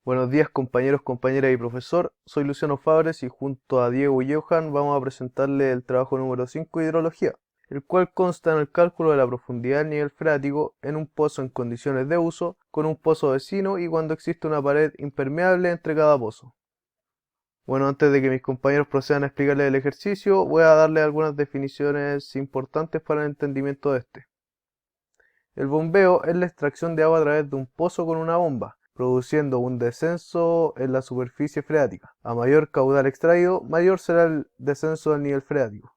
Buenos días compañeros, compañeras y profesor. Soy Luciano Fabres y junto a Diego y Johan vamos a presentarles el trabajo número 5 de hidrología, el cual consta en el cálculo de la profundidad del nivel freático en un pozo en condiciones de uso, con un pozo vecino y cuando existe una pared impermeable entre cada pozo. Bueno, antes de que mis compañeros procedan a explicarles el ejercicio, voy a darles algunas definiciones importantes para el entendimiento de este. El bombeo es la extracción de agua a través de un pozo con una bomba, produciendo un descenso en la superficie freática. A mayor caudal extraído, mayor será el descenso del nivel freático.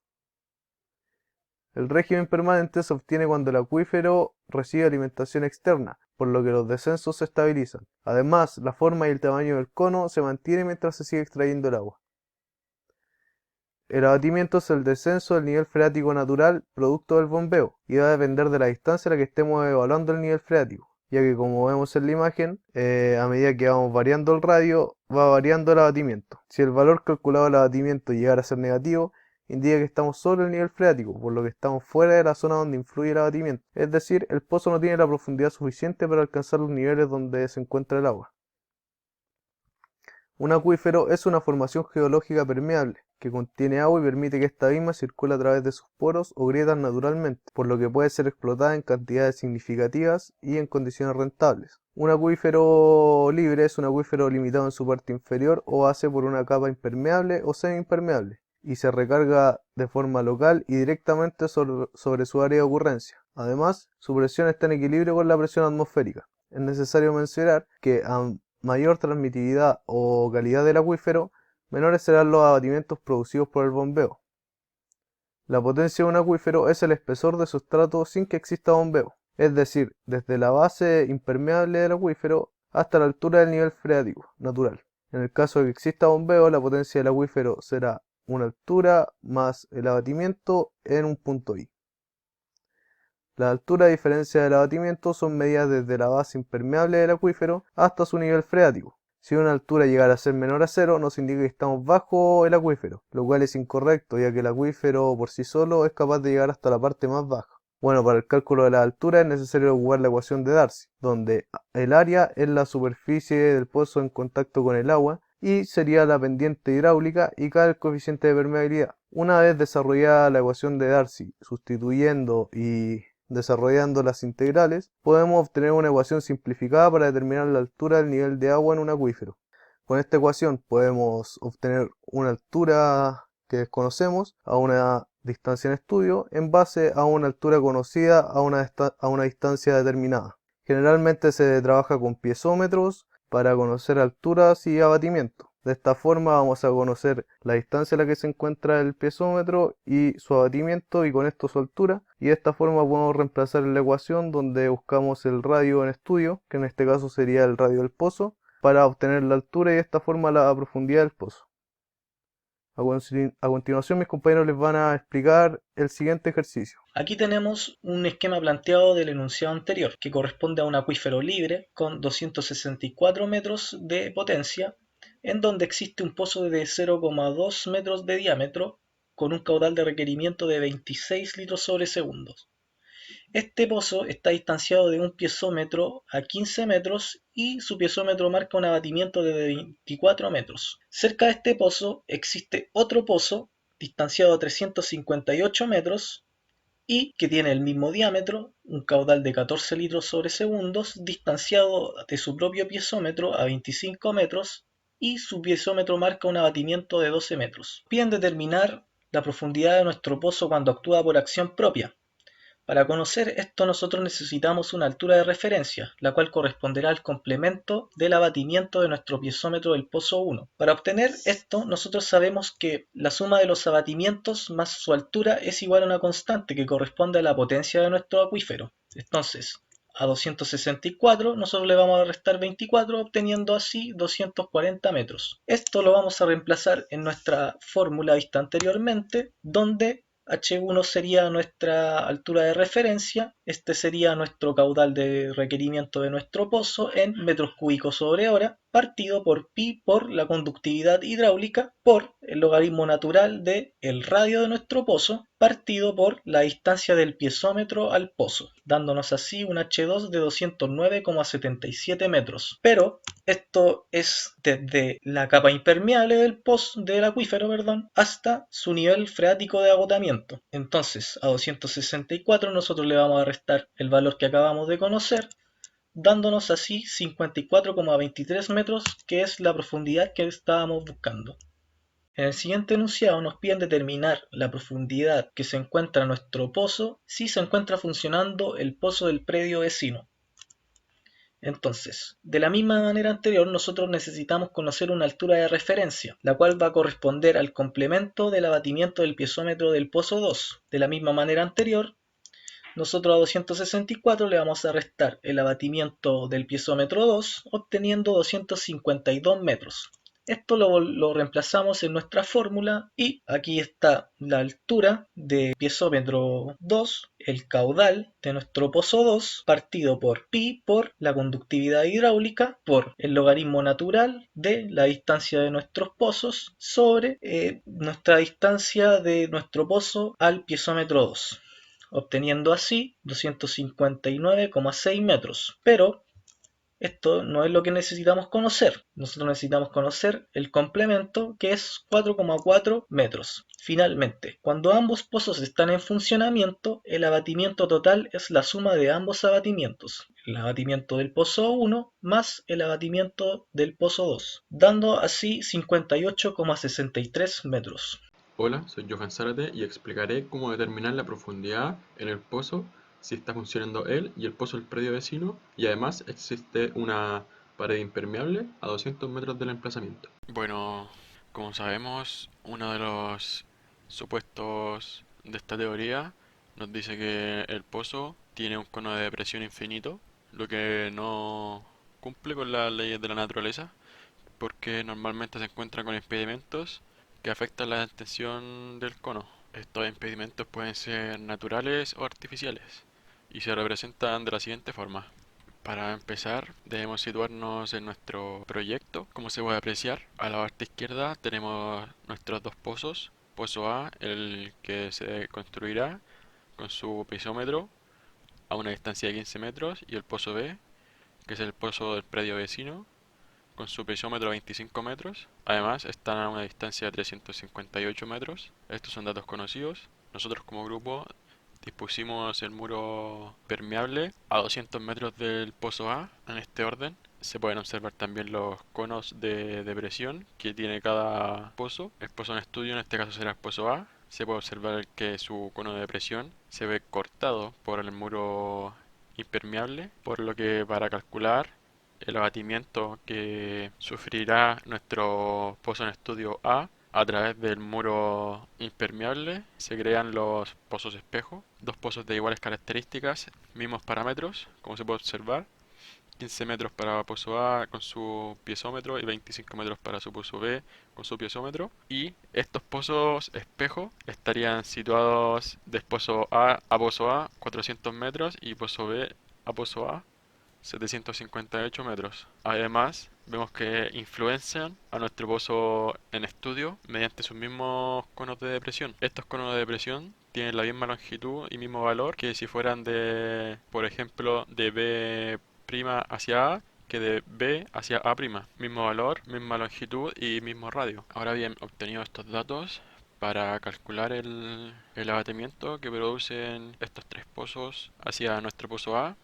El régimen permanente se obtiene cuando el acuífero recibe alimentación externa, por lo que los descensos se estabilizan. Además, la forma y el tamaño del cono se mantiene mientras se sigue extrayendo el agua. El abatimiento es el descenso del nivel freático natural producto del bombeo y va a depender de la distancia a la que estemos evaluando el nivel freático, ya que como vemos en la imagen, a medida que vamos variando el radio, va variando el abatimiento. Si el valor calculado del abatimiento llegara a ser negativo, indica que estamos sobre el nivel freático, por lo que estamos fuera de la zona donde influye el abatimiento. Es decir, el pozo no tiene la profundidad suficiente para alcanzar los niveles donde se encuentra el agua. Un acuífero es una formación geológica permeable, que contiene agua y permite que esta misma circule a través de sus poros o grietas naturalmente, por lo que puede ser explotada en cantidades significativas y en condiciones rentables. Un acuífero libre es un acuífero limitado en su parte inferior o base por una capa impermeable o semiimpermeable, y se recarga de forma local y directamente sobre su área de ocurrencia. Además, su presión está en equilibrio con la presión atmosférica. Es necesario mencionar que a mayor transmitividad o calidad del acuífero, menores serán los abatimientos producidos por el bombeo. La potencia de un acuífero es el espesor de sustrato sin que exista bombeo, es decir, desde la base impermeable del acuífero hasta la altura del nivel freático natural. En el caso de que exista bombeo, la potencia del acuífero será una altura más el abatimiento en un punto I. La altura a diferencia del abatimiento son medidas desde la base impermeable del acuífero hasta su nivel freático. Si una altura llegara a ser menor a cero, nos indica que estamos bajo el acuífero, lo cual es incorrecto, ya que el acuífero por sí solo es capaz de llegar hasta la parte más baja. Bueno, para el cálculo de la altura es necesario ocupar la ecuación de Darcy, donde el área es la superficie del pozo en contacto con el agua y sería la pendiente hidráulica y K el coeficiente de permeabilidad. Una vez desarrollada la ecuación de Darcy, sustituyendo y desarrollando las integrales, podemos obtener una ecuación simplificada para determinar la altura del nivel de agua en un acuífero. Con esta ecuación podemos obtener una altura que desconocemos a una distancia en estudio en base a una altura conocida a una distancia determinada. Generalmente se trabaja con piezómetros para conocer alturas y abatimiento. De esta forma vamos a conocer la distancia a la que se encuentra el piezómetro y su abatimiento y con esto su altura. Y de esta forma podemos reemplazar la ecuación donde buscamos el radio en estudio, que en este caso sería el radio del pozo, para obtener la altura y de esta forma la profundidad del pozo. A continuación mis compañeros les van a explicar el siguiente ejercicio. Aquí tenemos un esquema planteado del enunciado anterior, que corresponde a un acuífero libre con 264 metros de potencia, en donde existe un pozo de 0,2 metros de diámetro con un caudal de requerimiento de 26 litros sobre segundos. Este pozo está distanciado de un piezómetro a 15 metros y su piezómetro marca un abatimiento de 24 metros. Cerca de este pozo existe otro pozo distanciado a 358 metros y que tiene el mismo diámetro, un caudal de 14 litros sobre segundos, distanciado de su propio piezómetro a 25 metros y su piezómetro marca un abatimiento de 12 metros. Piden determinar la profundidad de nuestro pozo cuando actúa por acción propia. Para conocer esto nosotros necesitamos una altura de referencia, la cual corresponderá al complemento del abatimiento de nuestro piezómetro del pozo 1. Para obtener esto nosotros sabemos que la suma de los abatimientos más su altura es igual a una constante que corresponde a la potencia de nuestro acuífero. Entonces, a 264 nosotros le vamos a restar 24 obteniendo así 240 metros. Esto lo vamos a reemplazar en nuestra fórmula vista anteriormente, donde H1 sería nuestra altura de referencia Este sería nuestro caudal de requerimiento de nuestro pozo en metros cúbicos sobre hora, partido por pi por la conductividad hidráulica por el logaritmo natural de el radio de nuestro pozo partido por la distancia del piezómetro al pozo, dándonos así un H2 de 209,77 metros. Pero esto es desde la capa impermeable del acuífero, hasta su nivel freático de agotamiento. Entonces, a 264 nosotros le vamos a restar el valor que acabamos de conocer, dándonos así 54,23 metros, que es la profundidad que estábamos buscando. En el siguiente enunciado nos piden determinar la profundidad que se encuentra en nuestro pozo si se encuentra funcionando el pozo del predio vecino. Entonces, de la misma manera anterior, nosotros necesitamos conocer una altura de referencia, la cual va a corresponder al complemento del abatimiento del piezómetro del pozo 2. De la misma manera anterior, nosotros a 264 le vamos a restar el abatimiento del piezómetro 2, obteniendo 252 metros. Esto lo reemplazamos en nuestra fórmula y aquí está la altura de piezómetro 2, el caudal de nuestro pozo 2, partido por pi por la conductividad hidráulica por el logaritmo natural de la distancia de nuestros pozos sobre nuestra distancia de nuestro pozo al piezómetro 2, obteniendo así 259,6 metros. Pero esto no es lo que necesitamos conocer. Nosotros necesitamos conocer el complemento, que es 4,4 metros. Finalmente, cuando ambos pozos están en funcionamiento, el abatimiento total es la suma de ambos abatimientos. El abatimiento del pozo 1 más el abatimiento del pozo 2, dando así 58,63 metros. Hola, soy Johan Zárate y explicaré cómo determinar la profundidad en el pozo, si está funcionando él y el pozo del predio vecino, y además existe una pared impermeable a 200 metros del emplazamiento. Bueno, como sabemos, uno de los supuestos de esta teoría nos dice que el pozo tiene un cono de depresión infinito, lo que no cumple con las leyes de la naturaleza, porque normalmente se encuentra con impedimentos que afectan la extensión del cono. Estos impedimentos pueden ser naturales o artificiales y se representan de la siguiente forma. Para empezar, debemos situarnos en nuestro proyecto. Como se puede apreciar, a la parte izquierda tenemos nuestros dos pozos. Pozo A, el que se construirá con su pisómetro a una distancia de 15 metros, y el pozo B, que es el pozo del predio vecino, con su pisómetro a 25 metros. Además, están a una distancia de 358 metros. Estos son datos conocidos. Nosotros como grupo dispusimos el muro permeable a 200 metros del pozo A en este orden. Se pueden observar también los conos de depresión que tiene cada pozo. El pozo en estudio en este caso será el pozo A. Se puede observar que su cono de depresión se ve cortado por el muro impermeable, por lo que para calcular el abatimiento que sufrirá nuestro pozo en estudio A través del muro impermeable, se crean los pozos espejo, dos pozos de iguales características, mismos parámetros, como se puede observar, 15 metros para pozo A con su piezómetro y 25 metros para su pozo B con su piezómetro. Y estos pozos espejo estarían situados del pozo A pozo A 400 metros y pozo B a pozo A 758 metros. Además, vemos que influencian a nuestro pozo en estudio mediante sus mismos conos de depresión. Estos conos de depresión tienen la misma longitud y mismo valor que si fueran de, por ejemplo, de B' hacia A que de B hacia A'. Mismo valor, misma longitud y mismo radio. Ahora bien, obtenido estos datos, para calcular el abatimiento que producen estos tres pozos hacia nuestro pozo A,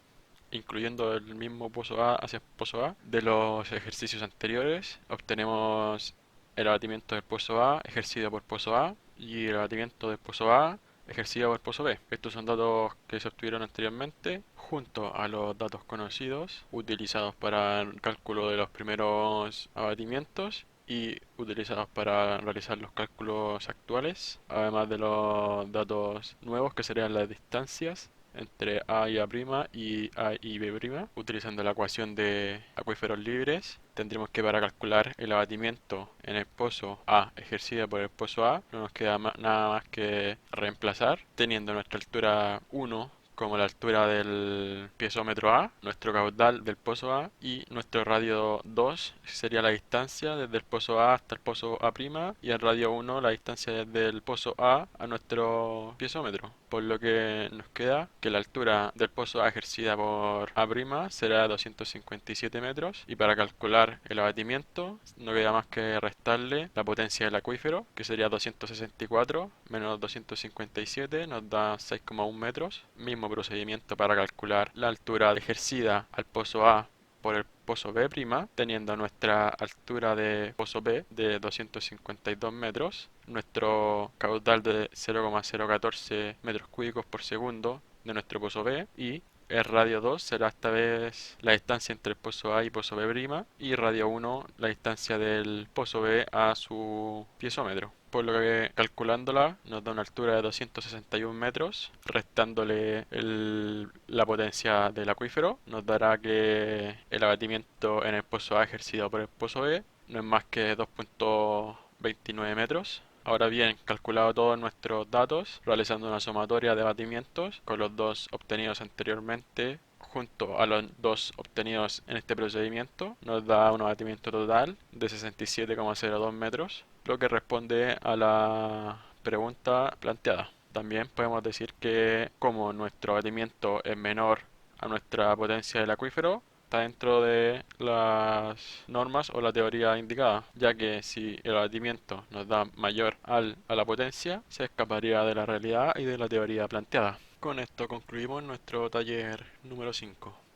incluyendo el mismo pozo A hacia pozo A, de los ejercicios anteriores, obtenemos el abatimiento del pozo A ejercido por pozo A y el abatimiento del pozo A ejercido por pozo B. Estos son datos que se obtuvieron anteriormente junto a los datos conocidos utilizados para el cálculo de los primeros abatimientos y utilizados para realizar los cálculos actuales, además de los datos nuevos que serían las distancias entre A y A' y A y B', utilizando la ecuación de acuíferos libres. Tendremos que, para calcular el abatimiento en el pozo A ejercido por el pozo A, no nos queda nada más que reemplazar, teniendo nuestra altura 1 como la altura del piezómetro A, nuestro caudal del pozo A y nuestro radio 2 sería la distancia desde el pozo A hasta el pozo A', y el radio 1 la distancia desde el pozo A a nuestro piezómetro. Por lo que nos queda que la altura del pozo A ejercida por A' será 257 metros, y para calcular el abatimiento no queda más que restarle la potencia del acuífero, que sería 264 menos 257, nos da 6,1 metros. Mismo procedimiento para calcular la altura ejercida al pozo A por el pozo B', teniendo nuestra altura de pozo B de 252 metros, nuestro caudal de 0,014 metros cúbicos por segundo de nuestro pozo B, y el radio 2 será esta vez la distancia entre el pozo A y pozo B', y radio 1 la distancia del pozo B a su piezómetro. Por lo que calculándola nos da una altura de 261 metros, restándole la potencia del acuífero, nos dará que el abatimiento en el pozo A ejercido por el pozo B no es más que 2,29 metros. Ahora bien, calculado todos nuestros datos, realizando una sumatoria de abatimientos con los dos obtenidos anteriormente junto a los dos obtenidos en este procedimiento, nos da un abatimiento total de 67,02 metros, lo que responde a la pregunta planteada. También podemos decir que como nuestro abatimiento es menor a nuestra potencia del acuífero, está dentro de las normas o la teoría indicada, ya que si el abatimiento nos da mayor a la potencia, se escaparía de la realidad y de la teoría planteada. Con esto concluimos nuestro taller número 5.